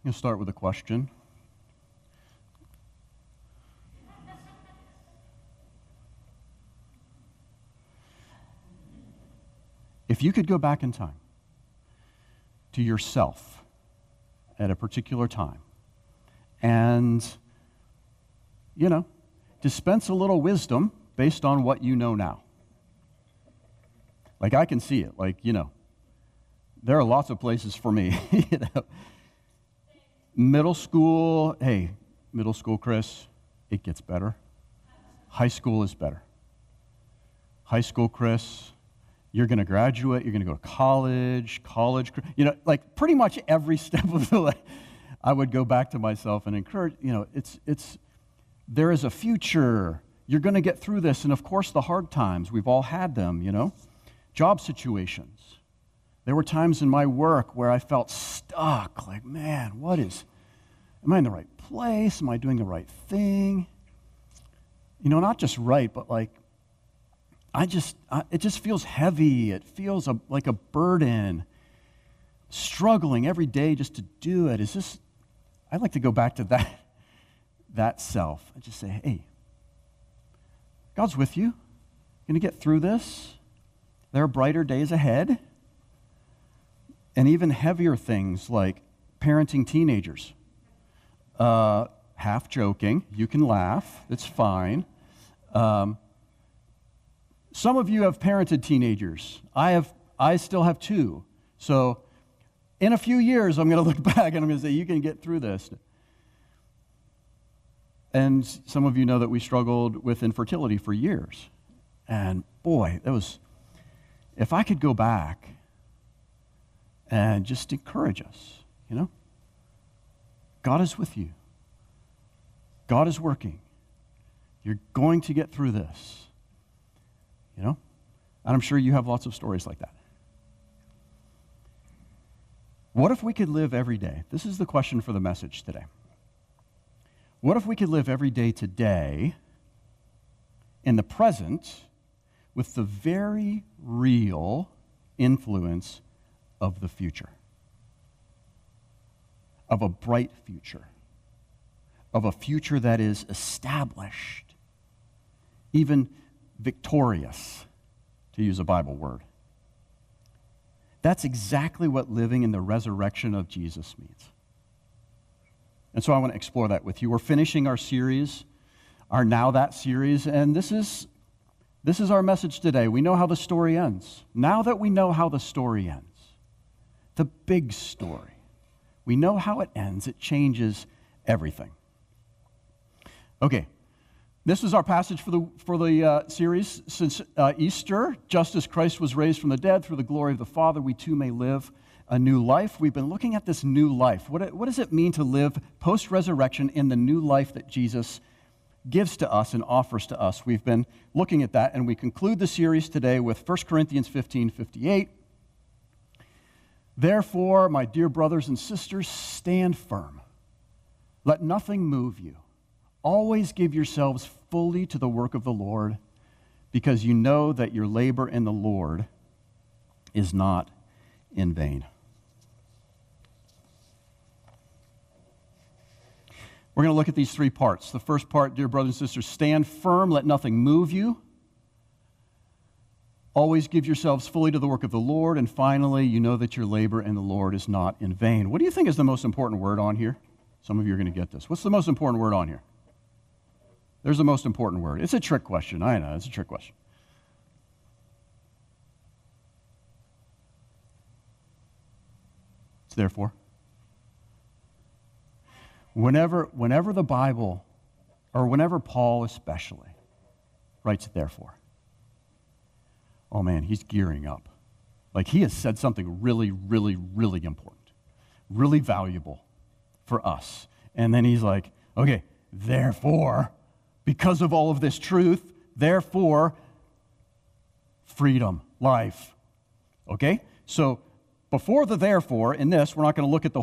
I'm going to start with a question. If you could go back in time to yourself at a particular time and, dispense a little wisdom based on what you know now. Like, I can see it. There are lots of places for me. Middle school, Chris, it gets better. High school is better. High school, Chris, you're going to graduate, you're going to go to college, pretty much every step of the way, I would go back to myself and encourage, there is a future. You're going to get through this. And of course, the hard times, we've all had them, job situations. There were times in my work where I felt stuck, man, am I in the right place? Am I doing the right thing? Not just right, but it just feels heavy. It feels like a burden, struggling every day just to do it. I'd like to go back to that self and just say, hey, God's with you. You're going to get through this. There are brighter days ahead. And even heavier things like parenting teenagers. Half joking. You can laugh. It's fine. Some of you have parented teenagers. I still have two. So in a few years, I'm going to look back and I'm going to say, you can get through this. And some of you know that we struggled with infertility for years. And boy, if I could go back and just encourage us, God is with you. God is working. You're going to get through this. And I'm sure you have lots of stories like that. What if we could live every day? This is the question for the message today. What if we could live every day today in the present with the very real influence of the future? Of a bright future. Of a future that is established. Even victorious, to use a Bible word. That's exactly what living in the resurrection of Jesus means. And so I want to explore that with you. We're finishing our series, our Now That series, and this is our message today. We know how the story ends. Now that we know how the story ends, the big story, we know how it ends. It changes everything. Okay. This is our passage for the series. Since Easter, just as Christ was raised from the dead through the glory of the Father, we too may live a new life. We've been looking at this new life. What does it mean to live post-resurrection in the new life that Jesus gives to us and offers to us? We've been looking at that, and we conclude the series today with 1 Corinthians 15:58. Therefore, my dear brothers and sisters, stand firm. Let nothing move you. Always give yourselves fully to the work of the Lord, because you know that your labor in the Lord is not in vain. We're going to look at these three parts. The first part, dear brothers and sisters, stand firm, let nothing move you. Always give yourselves fully to the work of the Lord. And finally, you know that your labor in the Lord is not in vain. What do you think is the most important word on here? Some of you are going to get this. What's the most important word on here? There's the most important word. It's a trick question. I know, it's a trick question. It's therefore. Whenever the Bible, or whenever Paul especially, writes therefore, oh man, he's gearing up. Like he has said something really, really, really important, really valuable for us. And then he's like, okay, therefore, because of all of this truth, therefore, freedom, life. Okay? So before the therefore, in this, we're not going to look at the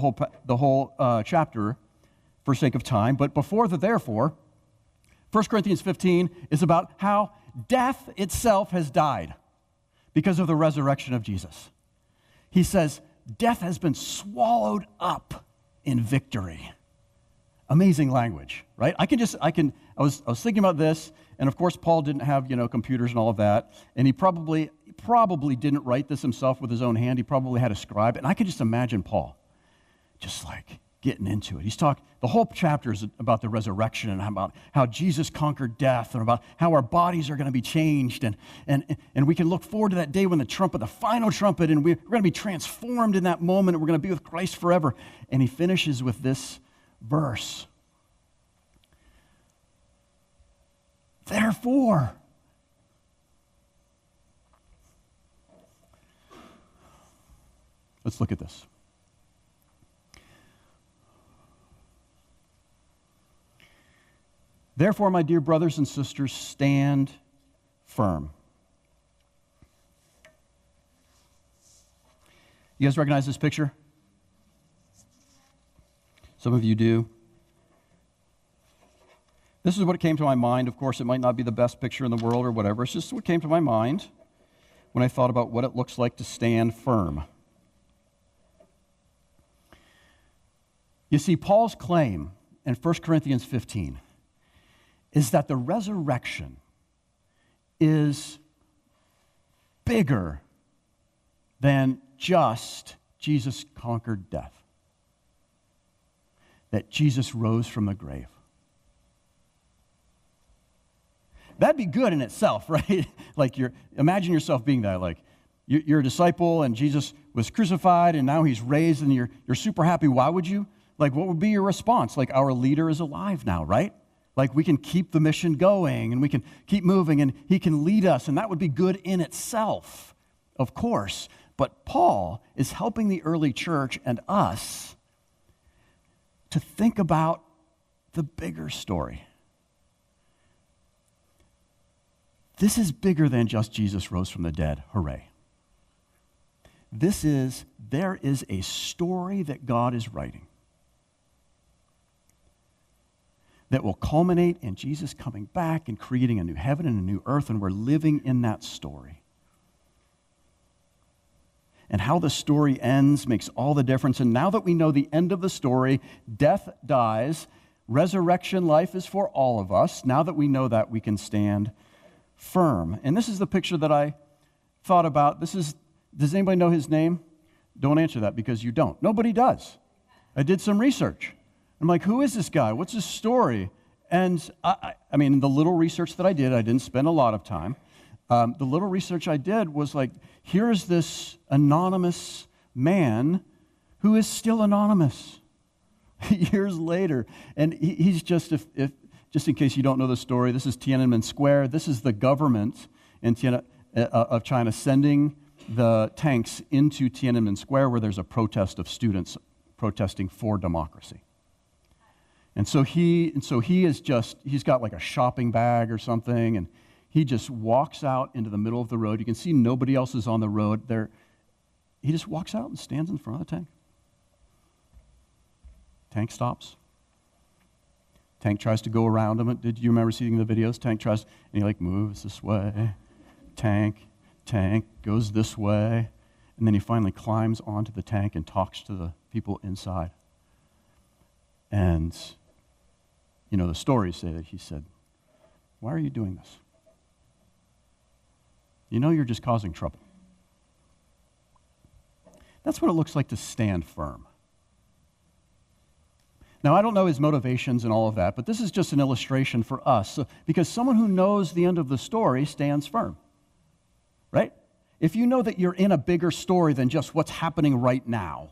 whole chapter for sake of time, but before the therefore, 1 Corinthians 15 is about how death itself has died because of the resurrection of Jesus. He says, death has been swallowed up in victory. Amazing language, right? I was thinking about this, and of course Paul didn't have, computers and all of that, and he probably didn't write this himself with his own hand. He probably had a scribe, and I could just imagine Paul just like getting into it. The whole chapter is about the resurrection and about how Jesus conquered death and about how our bodies are going to be changed and we can look forward to that day when the final trumpet, and we're going to be transformed in that moment, and we're going to be with Christ forever. And he finishes with this verse. Therefore, let's look at this. Therefore, my dear brothers and sisters, stand firm. You guys recognize this picture? Some of you do. This is what came to my mind. Of course, it might not be the best picture in the world or whatever. It's just what came to my mind when I thought about what it looks like to stand firm. You see, Paul's claim in 1 Corinthians 15 is that the resurrection is bigger than just Jesus conquered death. That Jesus rose from the grave. That'd be good in itself, right? Imagine yourself being that, you're a disciple and Jesus was crucified and now he's raised and you're super happy. Why would you? What would be your response? Our leader is alive now, right? We can keep the mission going and we can keep moving and he can lead us, and that would be good in itself, of course. But Paul is helping the early church and us to think about the bigger story. This is bigger than just Jesus rose from the dead. Hooray. There is a story that God is writing that will culminate in Jesus coming back and creating a new heaven and a new earth, and we're living in that story. And how the story ends makes all the difference. And now that we know the end of the story, death dies, resurrection life is for all of us. Now that we know that, we can stand firm. And this is the picture that I thought about. Does anybody know his name? Don't answer that because you don't. Nobody does. I did some research. I'm like, who is this guy? What's his story? And I mean, the little research that I didn't spend a lot of time. The little research I did was here is this anonymous man who is still anonymous years later. And he's just, just in case you don't know the story, this is Tiananmen Square. This is the government of China sending the tanks into Tiananmen Square where there's a protest of students protesting for democracy. And so he's got a shopping bag or something, and he just walks out into the middle of the road. You can see nobody else is on the road there. He just walks out and stands in front of the tank. Tank stops. Tank tries to go around him. Did you remember seeing the videos? Tank tries, and he moves this way. Tank goes this way. And then he finally climbs onto the tank and talks to the people inside. And the stories say that he said, "Why are you doing this? You're just causing trouble." That's what it looks like to stand firm. Now, I don't know his motivations and all of that, but this is just an illustration for us. Because someone who knows the end of the story stands firm, right? If you know that you're in a bigger story than just what's happening right now,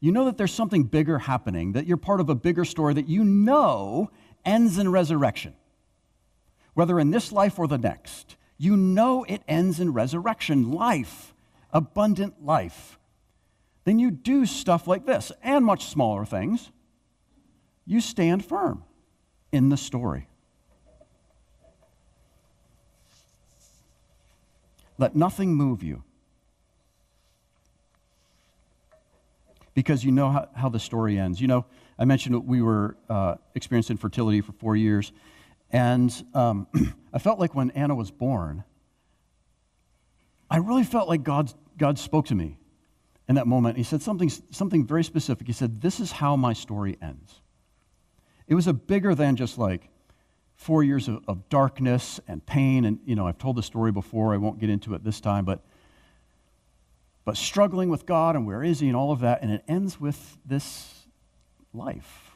you know that there's something bigger happening, that you're part of a bigger story that ends in resurrection. Whether in this life or the next, it ends in resurrection, life, abundant life. Then you do stuff like this, and much smaller things. You stand firm in the story. Let nothing move you. Because you know how the story ends. I mentioned that we were experiencing infertility for 4 years. And I felt like when Anna was born, I really felt like God spoke to me in that moment. He said something very specific. He said, this is how my story ends. It was a bigger than just like 4 years of darkness and pain. And, I've told the story before. I won't get into it this time. But struggling with God and where is he and all of that. And it ends with this life.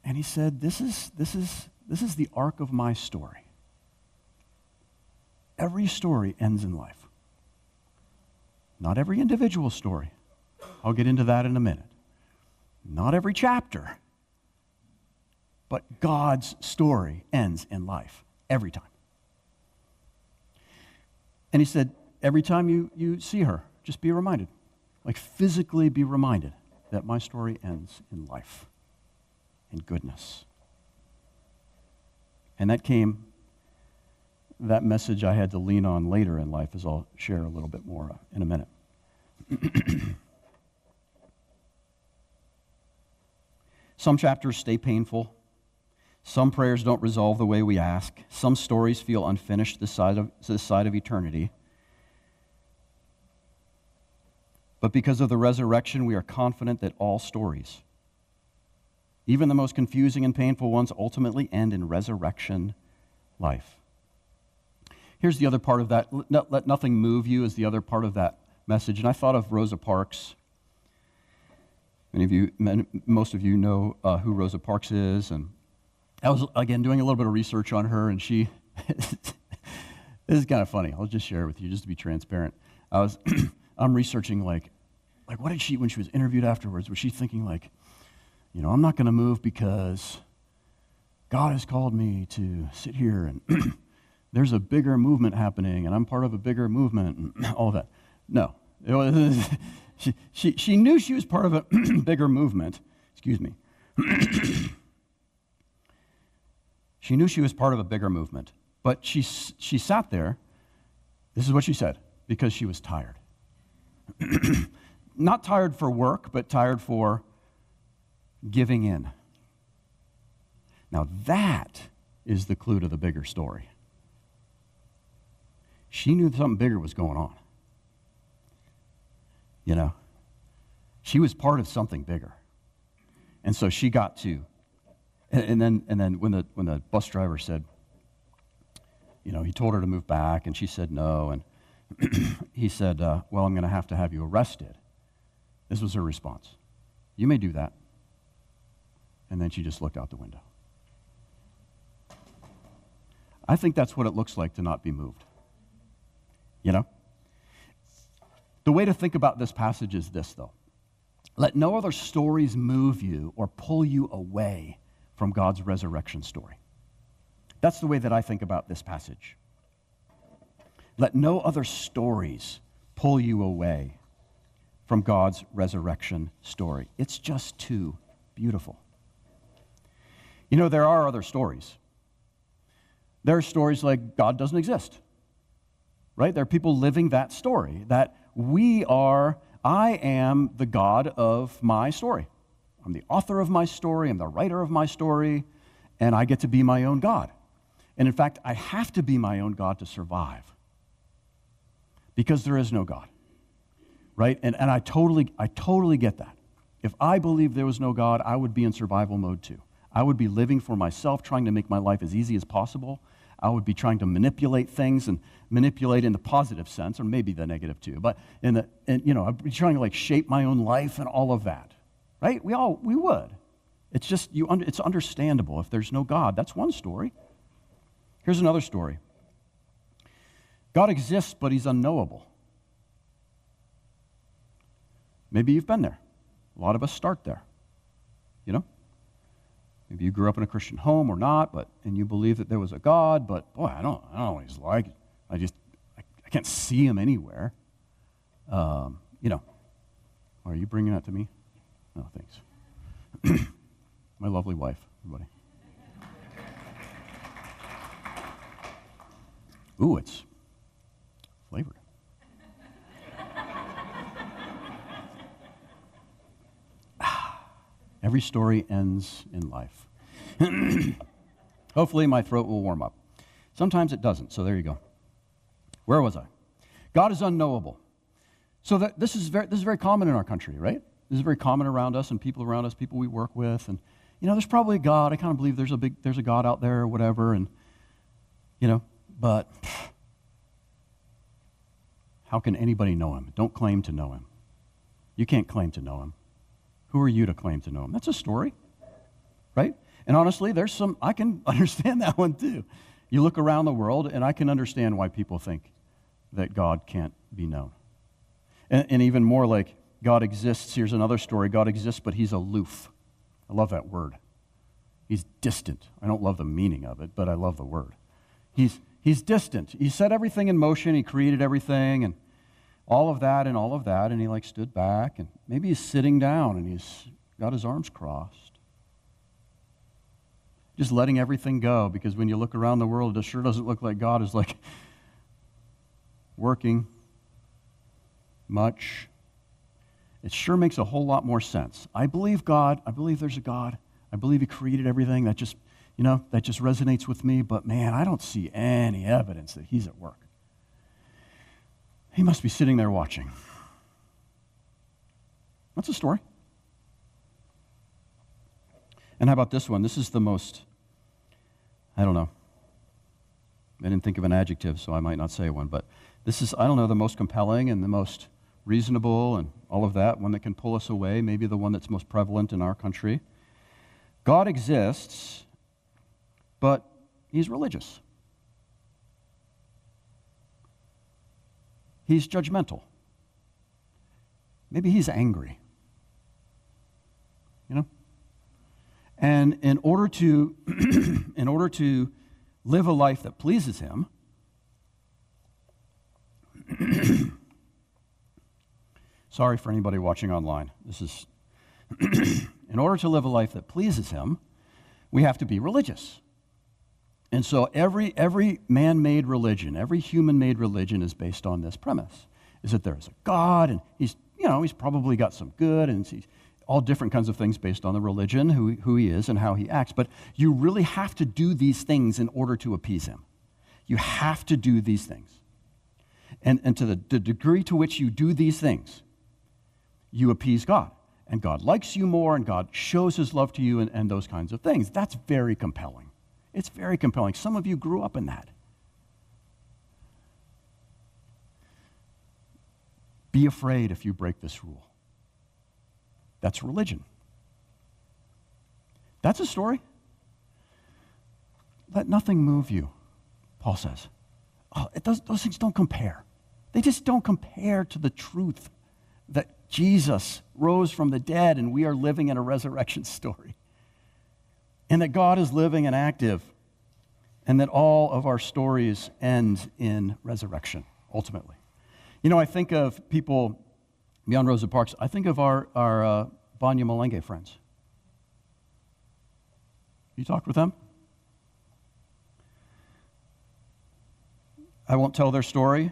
And he said, this is the arc of my story. Every story ends in life. Not every individual story. I'll get into that in a minute. Not every chapter. But God's story ends in life. Every time. And he said, every time you see her, just be reminded. Like physically be reminded that my story ends in life. In goodness. And that message I had to lean on later in life, as I'll share a little bit more in a minute. Some chapters stay painful. Some prayers don't resolve the way we ask. Some stories feel unfinished this side of eternity. But because of the resurrection, we are confident that all stories, even the most confusing and painful ones, ultimately end in resurrection life. Here's the other part of that. Let nothing move you is the other part of that message. And I thought of Rosa Parks. Most of you know who Rosa Parks is. And I was, again, doing a little bit of research on her, and she, this is kind of funny. I'll just share it with you just to be transparent. I'm researching like what did she, when she was interviewed afterwards, was she thinking like, I'm not going to move because God has called me to sit here and there's a bigger movement happening and I'm part of a bigger movement and all of that. No. It was, she knew she was part of a bigger movement. Excuse me. She knew she was part of a bigger movement. But she sat there, this is what she said, because she was tired. Not tired for work, but tired for giving in. Now that is the clue to the bigger story. She knew something bigger was going on. She was part of something bigger. And so she got to, and then when the bus driver said, he told her to move back, and she said no, and he said, well, I'm going to have you arrested. This was her response. You may do that. And then she just looked out the window. I think that's what it looks like to not be moved. The way to think about this passage is this, though. Let no other stories move you or pull you away from God's resurrection story. That's the way that I think about this passage. Let no other stories pull you away from God's resurrection story. It's just too beautiful. There are other stories. There are stories like God doesn't exist, right? There are people living that story, that I am the God of my story. I'm the author of my story, I'm the writer of my story, and I get to be my own God. And in fact, I have to be my own God to survive because there is no God, right? And I totally get that. If I believed there was no God, I would be in survival mode too. I would be living for myself, trying to make my life as easy as possible. I would be trying to manipulate things and manipulate in the positive sense, or maybe the negative too. But I'd be trying to shape my own life and all of that, right? We would. It's just it's understandable if there's no God. That's one story. Here's another story. God exists, but he's unknowable. Maybe you've been there. A lot of us start there. Maybe you grew up in a Christian home or not, and you believe that there was a God, but boy, I don't know what he's like. I can't see him anywhere. Are you bringing that to me? No, thanks. My lovely wife, everybody. Ooh, it's flavored. Every story ends in life. Hopefully my throat will warm up. Sometimes it doesn't, so there you go. Where was I? God is unknowable. So that this is very common in our country, right? This is very common around us and people around us, people we work with. And, there's probably a God. I kind of believe there's a God out there or whatever. And, but how can anybody know him? Don't claim to know him. You can't claim to know him. Who are you to claim to know him? That's a story, right? And honestly, I can understand that one too. You look around the world, and I can understand why people think that God can't be known. And even more like, God exists. Here's another story. God exists, but he's aloof. I love that word. He's distant. I don't love the meaning of it, but I love the word. He's distant. He set everything in motion. He created everything, and all of that, and he stood back, and maybe he's sitting down, and he's got his arms crossed. Just letting everything go, because when you look around the world, it sure doesn't look like God is working much. It sure makes a whole lot more sense. I believe God. I believe there's a God. I believe he created everything. That just resonates with me. But man, I don't see any evidence that he's at work. He must be sitting there watching. That's a story. And how about this one? This is the most, I don't know. I didn't think of an adjective, so I might not say one. But this is, the most compelling and the most reasonable and all of that, one that can pull us away, maybe the one that's most prevalent in our country. God exists, but he's religious. He's judgmental. Maybe he's angry. And in order to live a life that pleases him, sorry for anybody watching online. This is in order to live a life that pleases him, we have to be religious. And so every man-made religion, every human-made religion is based on this premise, is that there is a God, and he's probably got some good, and he's all different kinds of things based on the religion, who he is and how he acts. But you really have to do these things in order to appease him. You have to do these things. And to the degree to which you do these things, you appease God. And God likes you more, and God shows his love to you, and those kinds of things. That's very compelling. It's very compelling. Some of you grew up in that. Be afraid if you break this rule. That's religion. That's a story. Let nothing move you, Paul says. Those things don't compare. They just don't compare to the truth that Jesus rose from the dead and we are living in a resurrection story. And that God is living and active, and that all of our stories end in resurrection, ultimately. I think of people beyond Rosa Parks. I think of our Banya Malenge friends. You talked with them? I won't tell their story,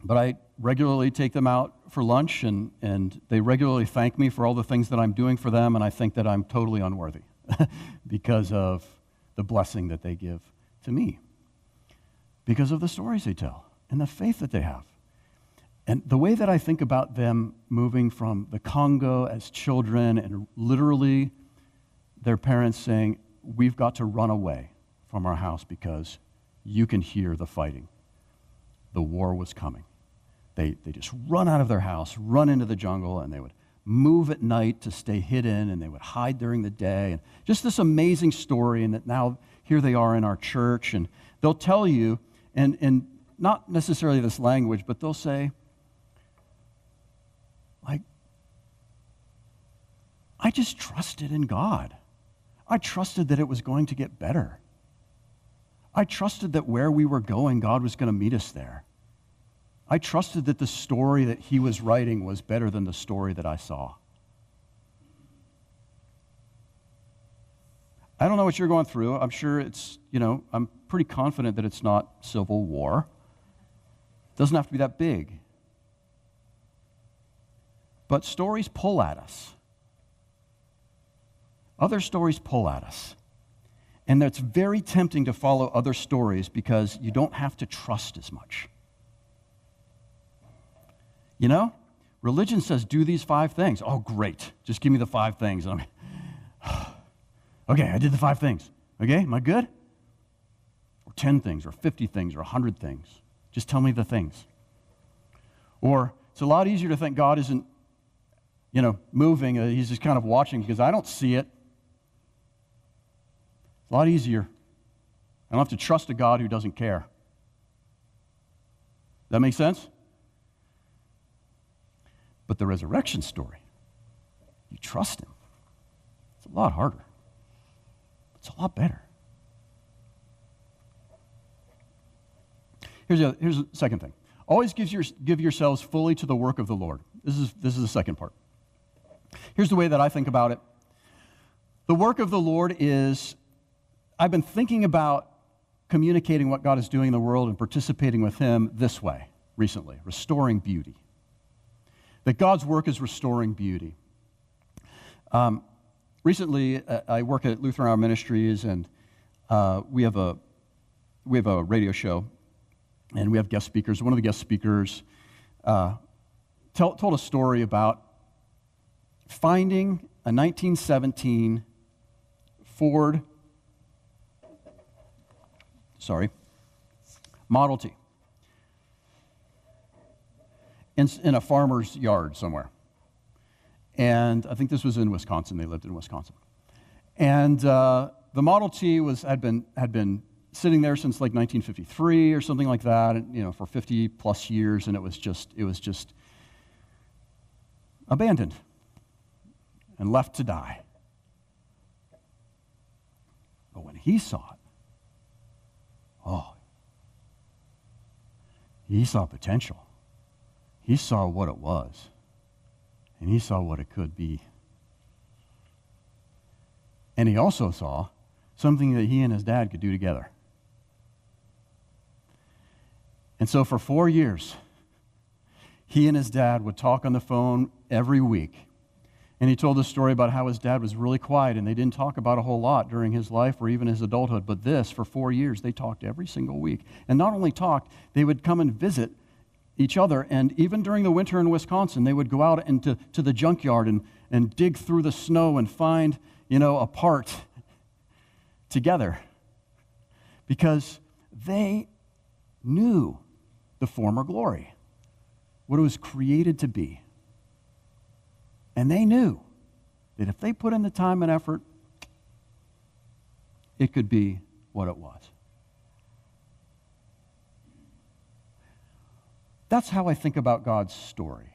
but I regularly take them out for lunch, and they regularly thank me for all the things that I'm doing for them, and I think that I'm totally unworthy because of the blessing that they give to me, because of the stories they tell and the faith that they have. And the way that I think about them moving from the Congo as children, and literally their parents saying, we've got to run away from our house because you can hear the fighting. The war was coming. They just run out of their house, run into the jungle, and they would move at night to stay hidden, and they would hide during the day. And just this amazing story, and that now here they are in our church, and they'll tell you, and not necessarily this language, but they'll say, I just trusted in God. I trusted that it was going to get better. I trusted that where we were going, God was going to meet us there. I trusted that the story that he was writing was better than the story that I saw. I don't know what you're going through. I'm sure it's, I'm pretty confident that it's not civil war. It doesn't have to be that big. But stories pull at us. Other stories pull at us. And it's very tempting to follow other stories because you don't have to trust as much. You know? Religion says, do these 5 things. Oh, great. Just give me the 5 things. And okay, I did the 5 things. Okay, am I good? Or 10 things, or 50 things, or 100 things. Just tell me the things. Or it's a lot easier to think God isn't, moving. He's just kind of watching because I don't see it. It's a lot easier. I don't have to trust a God who doesn't care. That make sense? But the resurrection story, you trust him. It's a lot harder. It's a lot better. Here's the second thing. Always give yourselves fully to the work of the Lord. This is the second part. Here's the way that I think about it. The work of the Lord is, I've been thinking about communicating what God is doing in the world and participating with him this way recently, restoring beauty. That God's work is restoring beauty. Recently, I work at Lutheran Hour Ministries, and we have a radio show, and we have guest speakers. One of the guest speakers told a story about finding a 1917 Ford Model T in a farmer's yard somewhere. And I think this was in Wisconsin. They lived in Wisconsin. And the Model T had been sitting there since like 1953 or something like that, and, for 50 plus years, and it was just abandoned and left to die. But when he saw it, he saw potential. He saw what it was, and he saw what it could be. And he also saw something that he and his dad could do together. And so for 4 years, he and his dad would talk on the phone every week. And he told a story about how his dad was really quiet, and they didn't talk about a whole lot during his life or even his adulthood. But for 4 years, they talked every single week. And not only talked, they would come and visit each other. And even during the winter in Wisconsin, they would go out into the junkyard and dig through the snow and find, a part together. Because they knew the former glory, what it was created to be. And they knew that if they put in the time and effort, it could be what it was. That's how I think about God's story.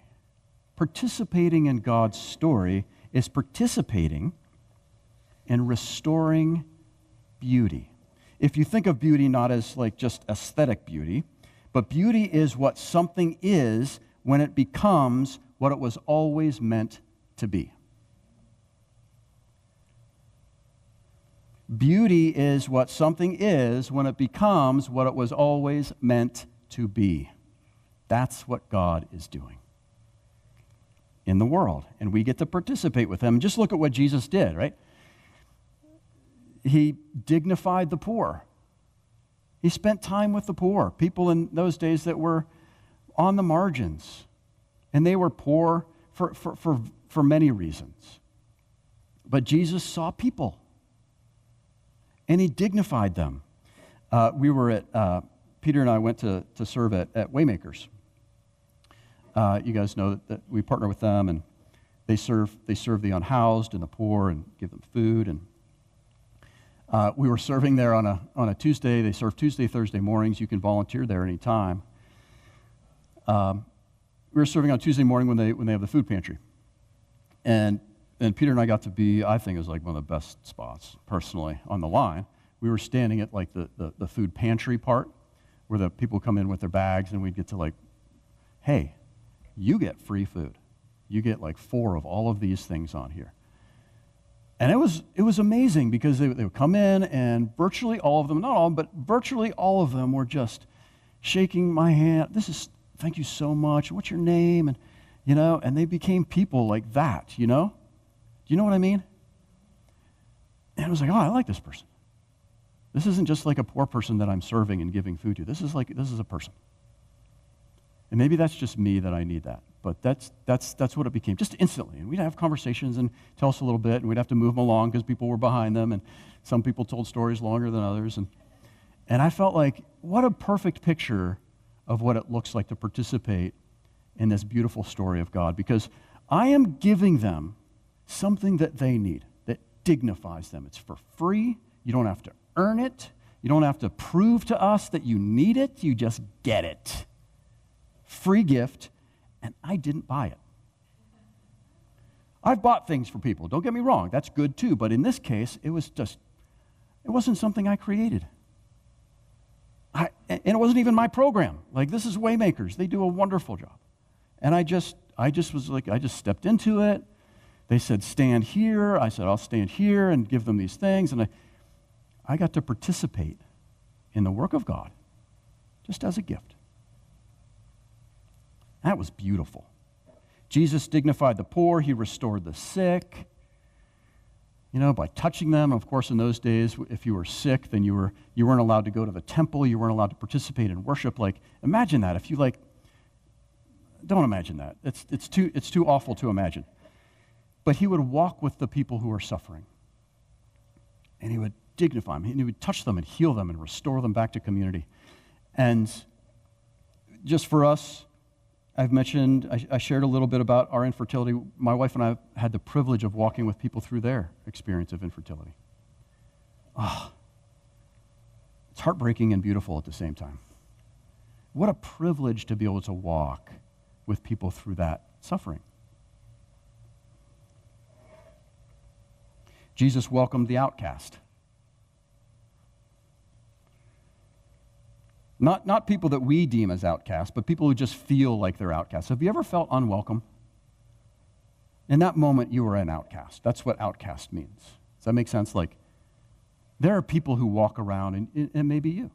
Participating in God's story is participating in restoring beauty. If you think of beauty not as like just aesthetic beauty, but beauty is what something is when it becomes what it was always meant to be. Beauty is what something is when it becomes what it was always meant to be. That's what God is doing in the world, and we get to participate with him. Just look at what Jesus did, right? He dignified the poor. He spent time with the poor, people in those days that were on the margins, and they were poor for many reasons. But Jesus saw people, and he dignified them. Peter and I went to serve at Waymakers. You guys know that we partner with them, and they serve the unhoused and the poor and give them food. And we were serving there on a Tuesday. They serve Tuesday, Thursday mornings. You can volunteer there anytime. We were serving on Tuesday morning when they have the food pantry, and Peter and I got to be, I think it was like one of the best spots personally on the line. We were standing at like the food pantry part where the people come in with their bags, and we'd get to like, hey, you get free food. You get like 4 of all of these things on here. And it was amazing because they would come in, and virtually all of them, not all, but virtually all of them were just shaking my hand. Thank you so much. What's your name? And they became people like that, Do you know what I mean? And I was like, oh, I like this person. This isn't just like a poor person that I'm serving and giving food to. This is a person. And maybe that's just me that I need that. but that's what it became, just instantly. And we'd have conversations and tell us a little bit, and we'd have to move them along because people were behind them, and some people told stories longer than others. And I felt like, what a perfect picture of what it looks like to participate in this beautiful story of God, because I am giving them something that they need, that dignifies them. It's for free. You don't have to earn it. You don't have to prove to us that you need it. You just get it. Free gift, and I didn't buy it. I've bought things for people. Don't get me wrong. That's good too. But in this case, it wasn't something I created. And it wasn't even my program. Like, this is Waymakers. They do a wonderful job. And I just stepped into it. They said, stand here. I said, I'll stand here and give them these things. And I got to participate in the work of God just as a gift. That was beautiful. Jesus dignified the poor. He restored the sick, by touching them. Of course, in those days, if you were sick, then you weren't allowed to go to the temple. You weren't allowed to participate in worship. Like, imagine that. If you don't imagine that. It's too awful to imagine. But he would walk with the people who are suffering. And he would dignify them. He would touch them and heal them and restore them back to community. And just for us, I've mentioned, I shared a little bit about our infertility. My wife and I had the privilege of walking with people through their experience of infertility. It's heartbreaking and beautiful at the same time. What a privilege to be able to walk with people through that suffering. Jesus welcomed the outcast. Not people that we deem as outcasts, but people who just feel like they're outcasts. Have you ever felt unwelcome? In that moment, you were an outcast. That's what outcast means. Does that make sense? Like, there are people who walk around, and maybe you.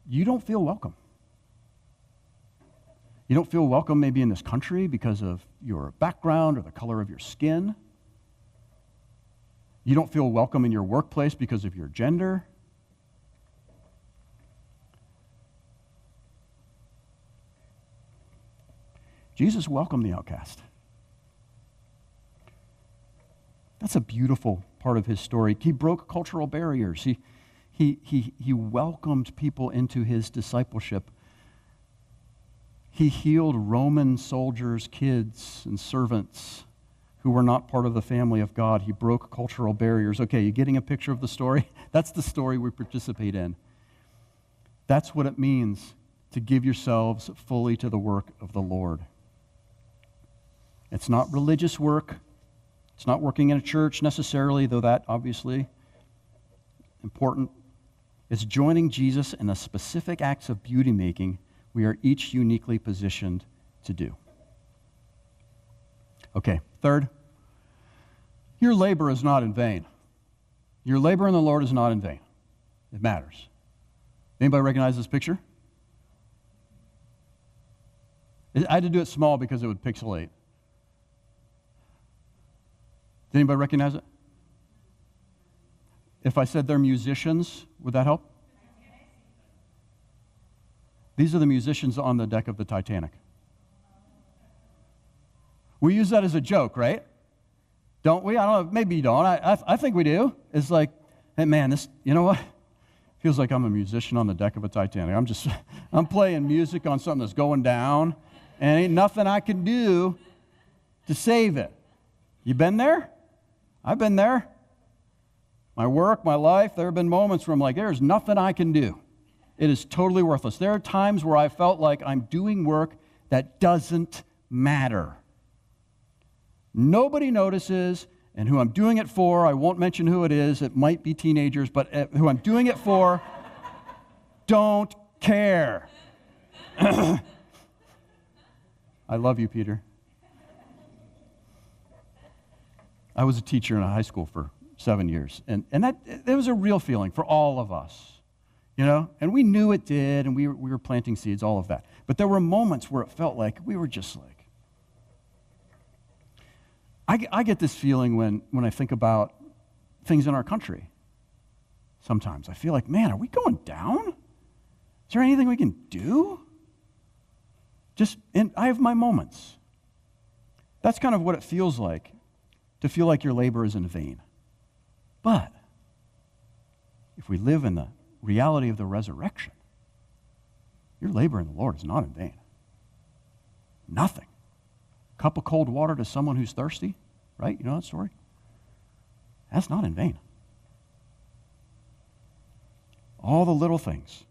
You don't feel welcome. You don't feel welcome maybe in this country because of your background or the color of your skin. You don't feel welcome in your workplace because of your gender. Jesus welcomed the outcast. That's a beautiful part of his story. He broke cultural barriers. He welcomed people into his discipleship. He healed Roman soldiers' kids and servants who were not part of the family of God. He broke cultural barriers. Okay, you getting a picture of the story? That's the story we participate in. That's what it means to give yourselves fully to the work of the Lord. It's not religious work. It's not working in a church necessarily, though that obviously important. It's joining Jesus in the specific acts of beauty making we are each uniquely positioned to do. Okay, third, your labor is not in vain. Your labor in the Lord is not in vain. It matters. Anybody recognize this picture? I had to do it small because it would pixelate. Did anybody recognize it? If I said they're musicians, would that help? These are the musicians on the deck of the Titanic. We use that as a joke, right? Don't we? I don't know. Maybe you don't. I think we do. It's like, hey, man, this, you know what? Feels like I'm a musician on the deck of a Titanic. I'm playing music on something that's going down, and ain't nothing I can do to save it. You been there? I've been there. My work, my life, there have been moments where I'm like, there's nothing I can do. It is totally worthless. There are times where I felt like I'm doing work that doesn't matter. Nobody notices, and who I'm doing it for, I won't mention who it is, it might be teenagers, but who I'm doing it for, don't care. I love you, Peter. I was a teacher in a high school for 7 years, and that it was a real feeling for all of us, and we knew it did, and we were planting seeds, all of that. But there were moments where it felt like we were just like, I get this feeling when I think about things in our country. Sometimes I feel like, man, are we going down? Is there anything we can do? And I have my moments. That's kind of what it feels like, to feel like your labor is in vain. But if we live in the reality of the resurrection, your labor in the Lord is not in vain. Nothing. Cup of cold water to someone who's thirsty, right? You know that story? That's not in vain. All the little things.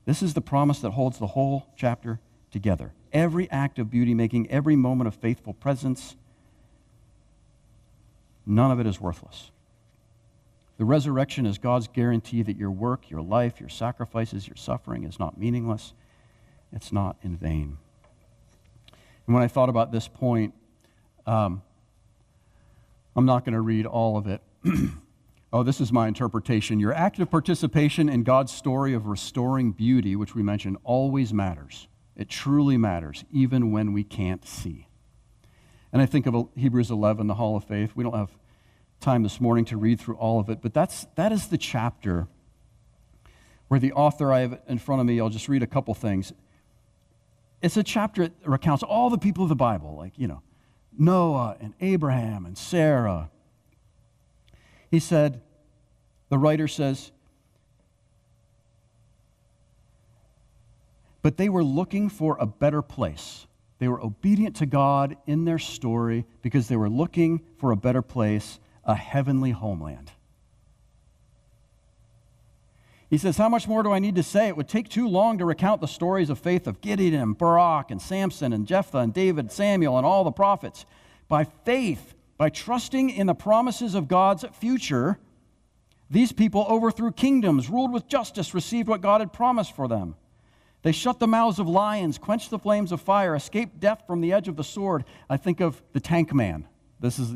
This is the promise that holds the whole chapter together. Every act of beauty making, every moment of faithful presence, none of it is worthless. The resurrection is God's guarantee that your work, your life, your sacrifices, your suffering is not meaningless. It's not in vain. And when I thought about this point, I'm not going to read all of it. Oh, this is my interpretation. Your active participation in God's story of restoring beauty, which we mentioned, always matters. It truly matters, even when we can't see. And I think of Hebrews 11, the Hall of Faith. We don't have time this morning to read through all of it, but that is the chapter where the author, I have it in front of me, I'll just read a couple things. It's a chapter that recounts all the people of the Bible, like, Noah and Abraham and Sarah. He said, the writer says, but they were looking for a better place. They were obedient to God in their story because they were looking for a better place, a heavenly homeland. He says, how much more do I need to say? It would take too long to recount the stories of faith of Gideon and Barak and Samson and Jephthah and David, Samuel, and all the prophets. By faith, by trusting in the promises of God's future, these people overthrew kingdoms, ruled with justice, received what God had promised for them. They shut the mouths of lions, quenched the flames of fire, escaped death from the edge of the sword. I think of the Tank Man. This is,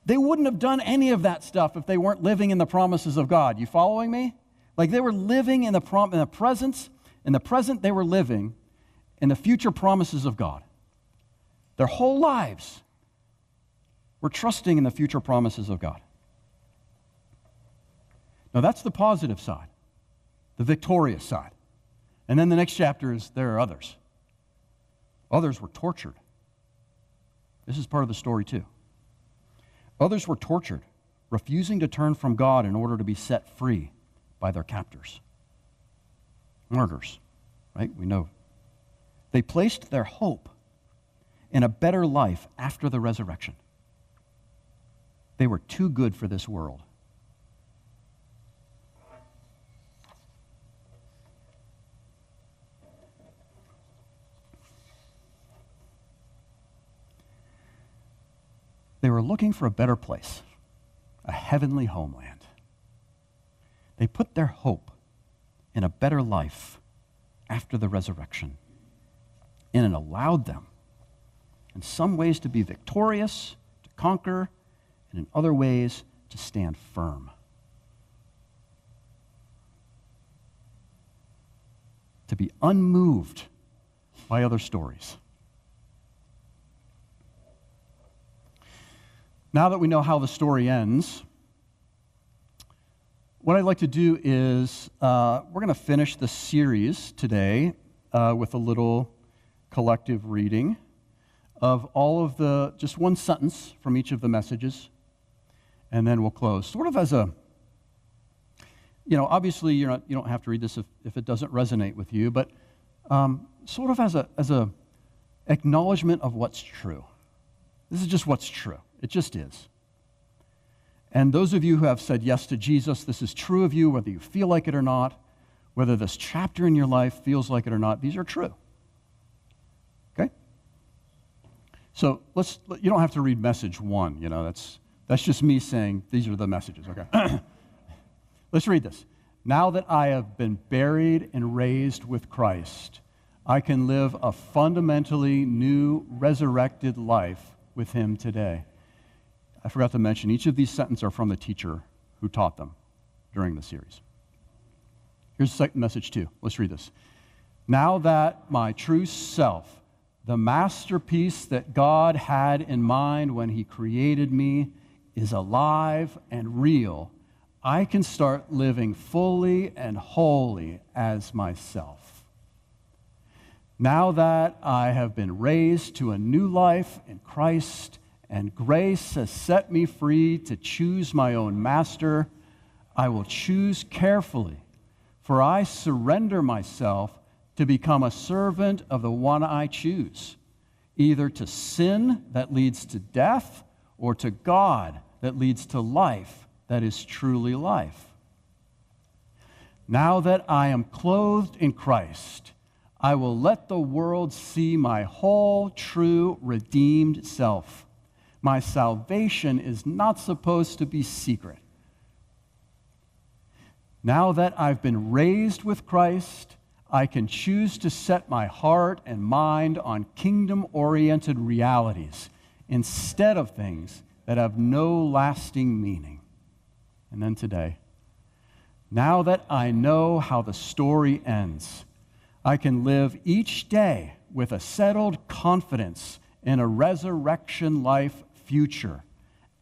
They wouldn't have done any of that stuff if they weren't living in the promises of God. You following me? Like they were living in the presence. In the present, they were living in the future promises of God. Their whole lives were trusting in the future promises of God. Now that's the positive side, the victorious side. And then the next chapter is there are others. Others were tortured. This is part of the story too. Others were tortured, refusing to turn from God in order to be set free by their captors. Martyrs, right? We know. They placed their hope in a better life after the resurrection. They were too good for this world. They were looking for a better place, a heavenly homeland. They put their hope in a better life after the resurrection, and it allowed them in some ways to be victorious, to conquer, and in other ways to stand firm. To be unmoved by other stories. Now that we know how the story ends, what I'd like to do is we're going to finish the series today with a little collective reading of all of just one sentence from each of the messages, and then we'll close. Sort of as a, obviously you don't have to read this if it doesn't resonate with you, but sort of as a acknowledgement of what's true. This is just what's true. It just is. And those of you who have said yes to Jesus, this is true of you, whether you feel like it or not, whether this chapter in your life feels like it or not, these are true. Okay? So you don't have to read message 1, that's just me saying these are the messages, okay? Let's read this. Now that I have been buried and raised with Christ, I can live a fundamentally new, resurrected life with him today. I forgot to mention, each of these sentences are from the teacher who taught them during the series. Here's message 2. Let's read this. Now that my true self, the masterpiece that God had in mind when he created me, is alive and real, I can start living fully and wholly as myself. Now that I have been raised to a new life in Christ and grace has set me free to choose my own master, I will choose carefully, for I surrender myself to become a servant of the one I choose, either to sin that leads to death or to God that leads to life that is truly life. Now that I am clothed in Christ, I will let the world see my whole, true, redeemed self. My salvation is not supposed to be secret. Now that I've been raised with Christ, I can choose to set my heart and mind on kingdom-oriented realities instead of things that have no lasting meaning. And then today, now that I know how the story ends, I can live each day with a settled confidence in a resurrection life future,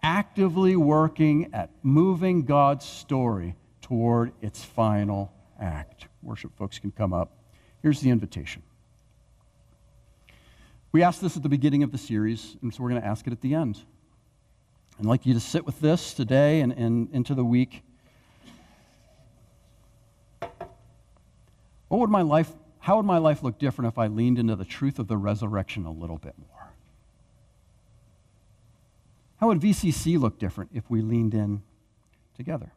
actively working at moving God's story toward its final act. Worship folks can come up. Here's the invitation. We asked this at the beginning of the series, and so we're going to ask it at the end. I'd like you to sit with this today and into the week. How would my life look different if I leaned into the truth of the resurrection a little bit more? How would VCC look different if we leaned in together?